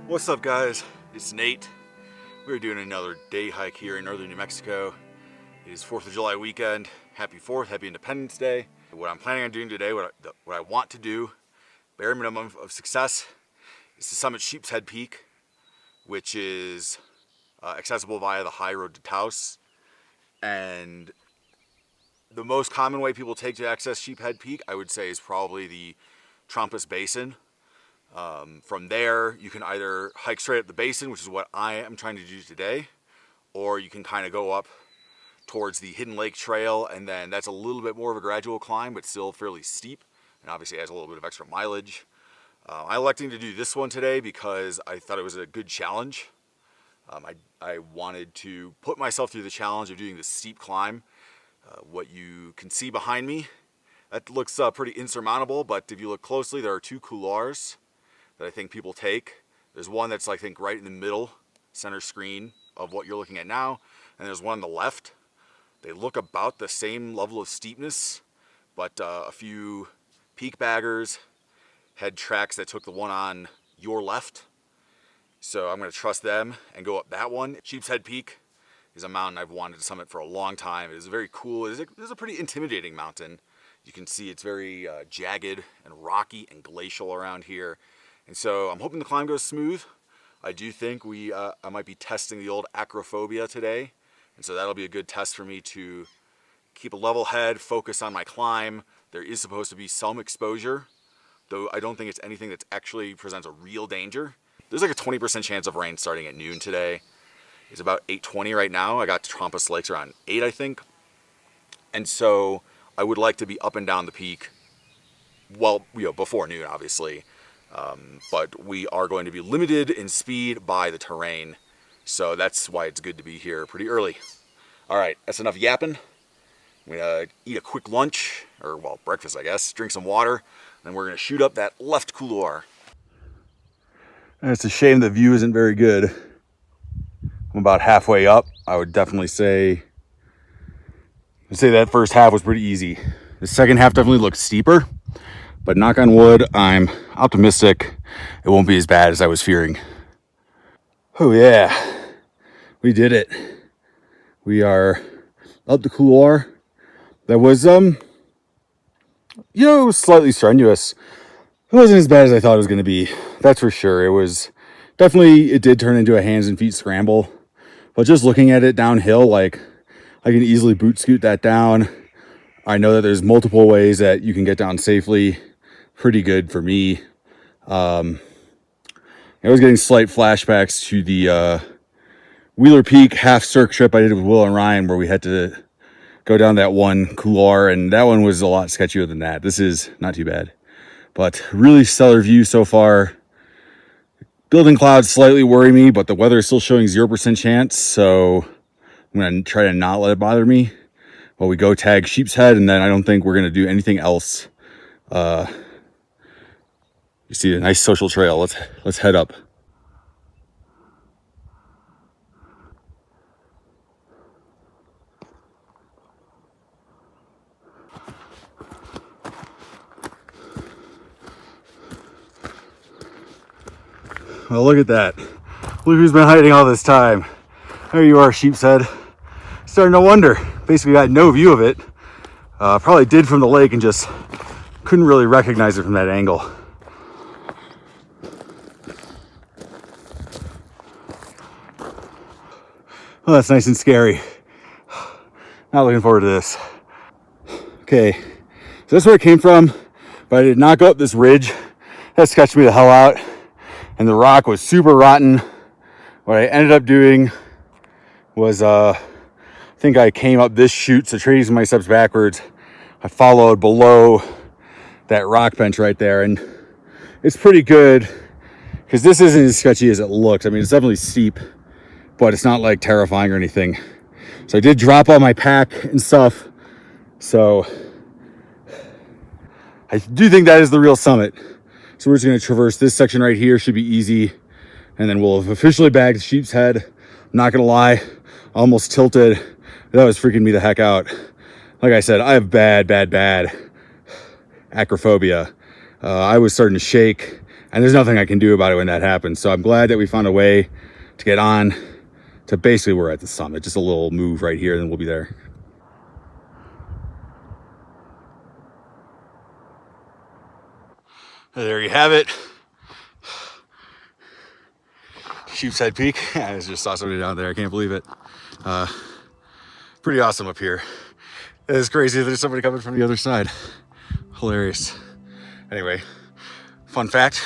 What's up, guys? It's Nate. We're doing another day hike here in northern New Mexico. It is 4th of July weekend. Happy 4th, happy Independence Day. What I'm planning on doing today, what I want to do, bare minimum of success, is to summit Sheepshead Peak, which is accessible via the high road to Taos. And the most common way people take to access Sheepshead Peak, I would say, is probably the Trampas Basin. From there, you can either hike straight up the basin, which is what I am trying to do today, or you can kind of go up towards the Hidden Lake Trail, and then that's a little bit more of a gradual climb, but still fairly steep, and obviously has a little bit of extra mileage. I'm electing to do this one today because I thought it was a good challenge. I wanted to put myself through the challenge of doing this steep climb. What you can see behind me, that looks pretty insurmountable, but if you look closely, there are two couloirs that I think people take. There's one that's, I think, right in the middle, center screen of what you're looking at now, and there's one on the left. They look about the same level of steepness, but a few peak baggers had tracks that took the one on your left. So I'm gonna trust them and go up that one. Sheepshead Peak is a mountain I've wanted to summit for a long time. It is very cool. It is a pretty intimidating mountain. You can see it's very jagged and rocky and glacial around here. And so I'm hoping the climb goes smooth. I do think I might be testing the old acrophobia today. And so that'll be a good test for me to keep a level head, focus on my climb. There is supposed to be some exposure, though I don't think it's anything that actually presents a real danger. There's like a 20% chance of rain starting at noon today. It's about 8:20 right now. I got to Trampas Lakes around 8, I think. And so I would like to be up and down the peak, well, before noon, obviously. But we are going to be limited in speed by the terrain. So that's why it's good to be here pretty early. All right, that's enough yapping. I'm gonna eat a quick lunch, or well, breakfast, I guess, drink some water, and we're gonna shoot up that left couloir. And it's a shame the view isn't very good. I'm about halfway up. I would definitely say that first half was pretty easy. The second half definitely looks steeper, but knock on wood, I'm optimistic it won't be as bad as I was fearing. Oh yeah, we did it. We are up the couloir. That was, it was slightly strenuous. It wasn't as bad as I thought it was going to be. That's for sure. It did turn into a hands and feet scramble. But just looking at it downhill, like, I can easily boot scoot that down. I know that there's multiple ways that you can get down safely. Pretty good for me. I was getting slight flashbacks to the Wheeler Peak half cirque trip I did with Will and Ryan, where we had to go down that one couloir, and that one was a lot sketchier than that. This is not too bad, but really stellar view so far. Building clouds slightly worry me, but the weather is still showing 0% chance, so I'm going to try to not let it bother me while we go tag Sheepshead, and then I don't think we're going to do anything else. You see a nice social trail. Let's head up. Well, look at that. Look who's been hiding all this time. There you are, Sheepshead. starting to wonder. Basically got no view of it. Probably did from the lake and just couldn't really recognize it from that angle. Oh, that's nice and scary. Not looking forward to this. Okay, so this is where it came from, but I did not go up this ridge. That sketched me the hell out, and the rock was super rotten. What I ended up doing was, I think I came up this chute, so tracing my steps backwards, I followed below that rock bench right there, and it's pretty good, because this isn't as sketchy as it looks. I mean, it's definitely steep, but it's not like terrifying or anything. So I did drop all my pack and stuff, so I do think that is the real summit. So we're just gonna traverse this section right here, should be easy, and then we'll have officially bagged Sheepshead. I'm not gonna lie, I almost tilted. That was freaking me the heck out. Like I said, I have bad acrophobia. I was starting to shake, and there's nothing I can do about it when that happens. So I'm glad that we found a way to get on to basically we're at the summit. Just a little move right here, and then we'll be there. There you have it. Sheepshead Peak. I just saw somebody down there. I can't believe it. Pretty awesome up here. It's crazy that there's somebody coming from the other side. Hilarious. Anyway, fun fact.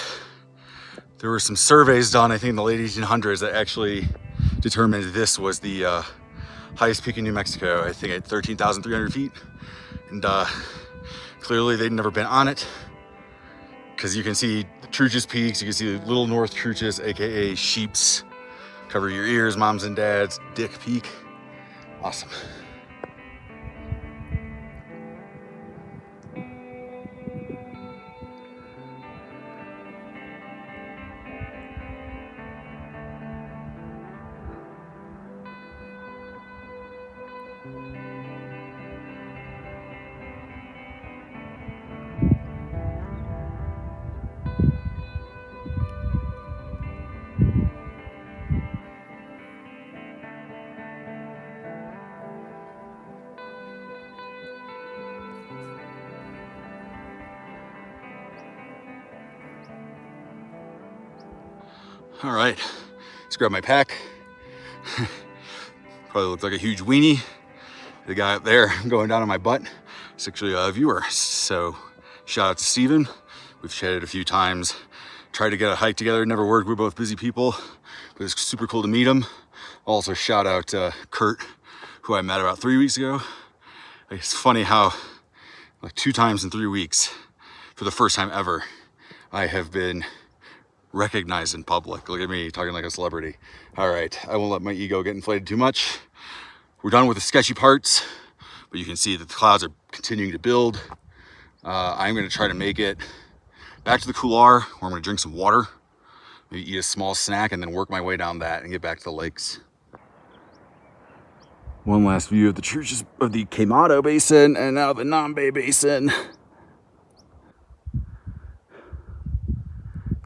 There were some surveys done, I think in the late 1800s, that actually determined this was the highest peak in New Mexico. I think at 13,300 feet. And clearly they'd never been on it, because you can see Truch's Peaks, you can see Little North Truch's, aka Sheeps. Cover your ears, moms and dads, Dick Peak. Awesome. All right, let's grab my pack. Probably looks like a huge weenie. The guy up there going down on my butt is actually a viewer. So shout out to Steven. We've chatted a few times, tried to get a hike together, never worked. We're both busy people, but it's super cool to meet him. Also shout out Kurt, who I met about 3 weeks ago. It's funny how like 2 times in 3 weeks, for the first time ever, I have been recognized in public. Look at me talking like a celebrity. All right, I won't let my ego get inflated too much. We're done with the sketchy parts, but you can see that the clouds are continuing to build. I'm gonna try to make it back to the couloir, where I'm gonna drink some water, maybe eat a small snack, and then work my way down that and get back to the lakes. One last view of the churches of the Quemado Basin and now the Nambe Basin.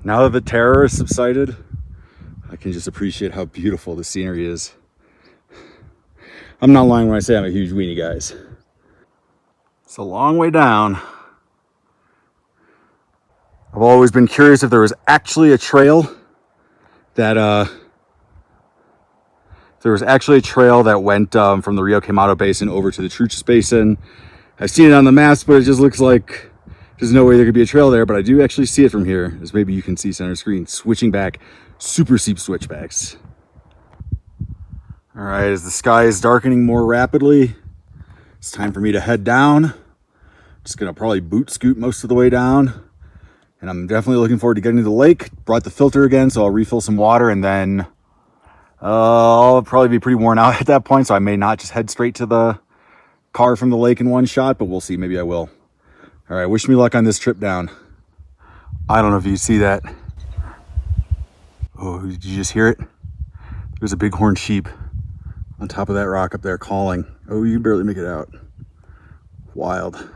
Now that the terror has subsided, I can just appreciate how beautiful the scenery is. I'm not lying when I say I'm a huge weenie, guys. It's a long way down. I've always been curious if there was actually a trail that went from the Rio Quemado Basin over to the Truchas Basin. I've seen it on the maps, but it just looks like there's no way there could be a trail there, but I do actually see it from here, as maybe you can see center screen, switching back, super steep switchbacks. All right, as the sky is darkening more rapidly, it's time for me to head down. Just gonna probably boot scoot most of the way down. And I'm definitely looking forward to getting to the lake. Brought the filter again, so I'll refill some water, and then I'll probably be pretty worn out at that point, so I may not just head straight to the car from the lake in one shot, but we'll see, maybe I will. All right, wish me luck on this trip down. I don't know if you see that. Oh, did you just hear it? There's a bighorn sheep on top of that rock up there calling. Oh, you can barely make it out. Wild.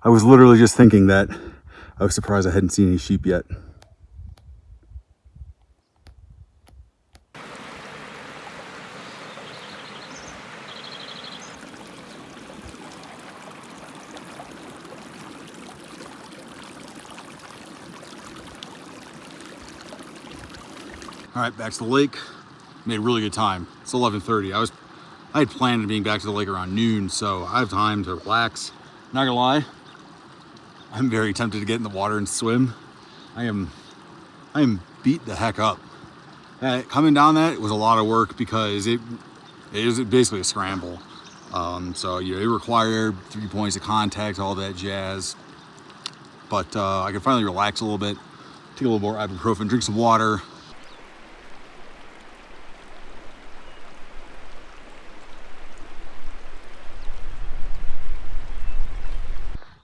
I was literally just thinking that. I was surprised I hadn't seen any sheep yet. All right, back to the lake. Made really good time. It's 11:30. I had planned on being back to the lake around noon, so I have time to relax. Not gonna lie, I'm very tempted to get in the water and swim. I am beat the heck up. Coming down that, it was a lot of work because it is basically a scramble. So you know, it required 3 points of contact, all that jazz. But I could finally relax a little bit, take a little more ibuprofen, drink some water.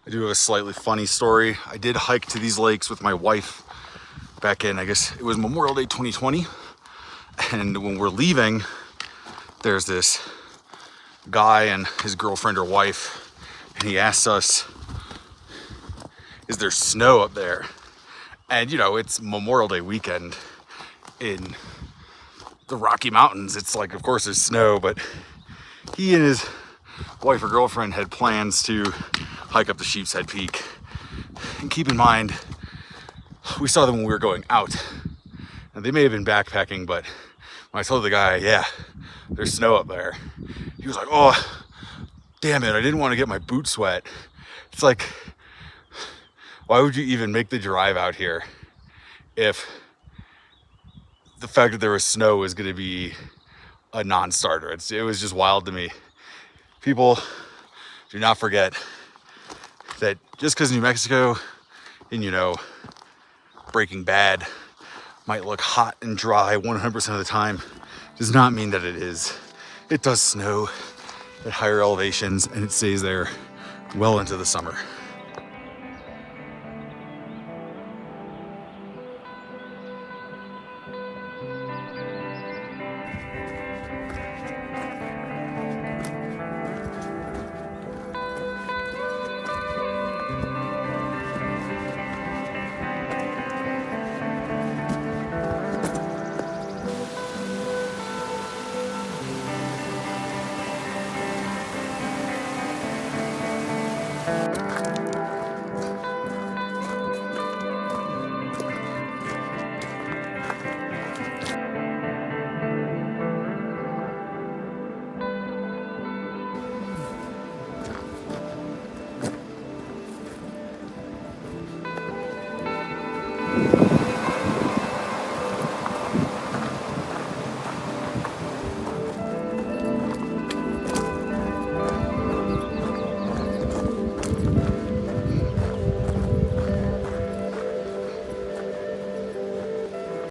I do have a slightly funny story. I did hike to these lakes with my wife back in, I guess it was Memorial Day 2020. And when we're leaving, there's this guy and his girlfriend or wife, and he asks us, is there snow up there? And you know, it's Memorial Day weekend in the Rocky Mountains. It's like, of course there's snow, but he and his wife or girlfriend had plans to hike up the Sheepshead Peak. And keep in mind, we saw them when we were going out. And they may have been backpacking, but when I told the guy, yeah, there's snow up there, he was like, oh, damn it, I didn't want to get my boots wet. It's like, why would you even make the drive out here if the fact that there was snow is going to be a non-starter? It was just wild to me. People, do not forget that just because New Mexico and, you know, Breaking Bad might look hot and dry 100% of the time does not mean that it is. It does snow at higher elevations and it stays there well into the summer.